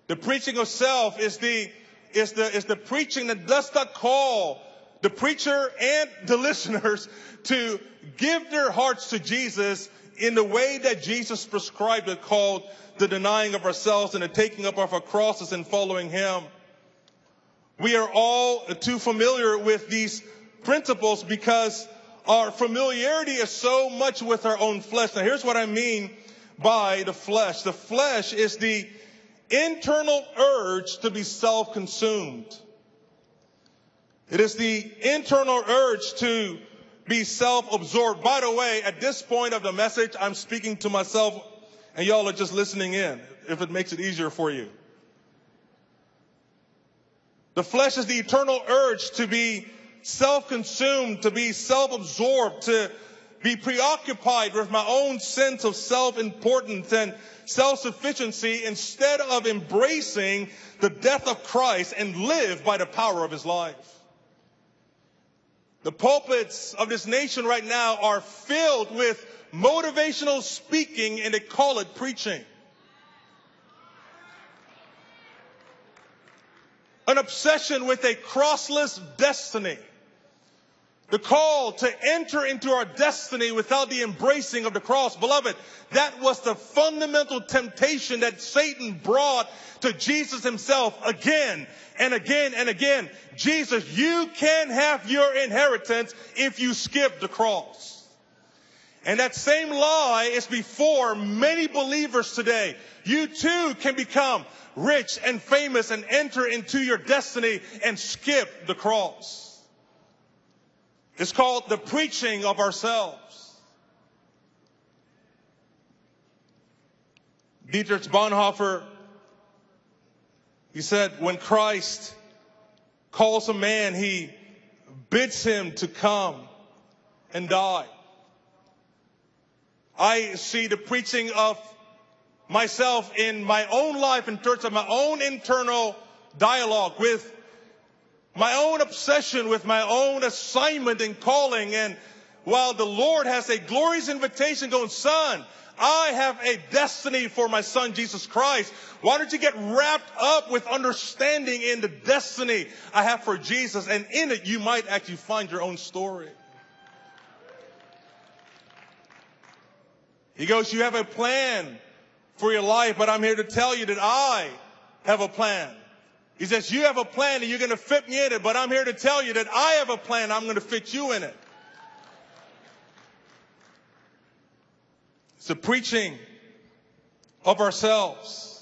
The preaching of self is the preaching that does not call the preacher and the listeners to give their hearts to Jesus in the way that Jesus prescribed it, called the denying of ourselves and the taking up of our crosses and following him. We are all too familiar with these principles because our familiarity is so much with our own flesh. Now, here's what I mean by the flesh. The flesh is the internal urge to be self-consumed. It is the internal urge to be self-absorbed. By the way, at this point of the message, I'm speaking to myself, and y'all are just listening in, if it makes it easier for you. The flesh is the eternal urge to be self-consumed, to be self-absorbed, to be preoccupied with my own sense of self-importance and self-sufficiency instead of embracing the death of Christ and live by the power of his life. The pulpits of this nation right now are filled with motivational speaking, and they call it preaching. An obsession with a crossless destiny. The call to enter into our destiny without the embracing of the cross. Beloved, that was the fundamental temptation that Satan brought to Jesus himself again and again and again. Jesus, you can have your inheritance if you skip the cross. And that same lie is before many believers today. You too can become rich and famous and enter into your destiny and skip the cross. It's called the preaching of ourselves. Dietrich Bonhoeffer, he said, when Christ calls a man, he bids him to come and die. I see the preaching of myself in my own life in terms of my own internal dialogue with my own obsession, with my own assignment and calling. And while the Lord has a glorious invitation going, son, I have a destiny for my son, Jesus Christ. Why don't you get wrapped up with understanding in the destiny I have for Jesus? And in it, you might actually find your own story. He goes, you have a plan for your life, but I'm here to tell you that I have a plan. He says, you have a plan and you're going to fit me in it, but I'm here to tell you that I have a plan. I'm going to fit you in it. It's the preaching of ourselves.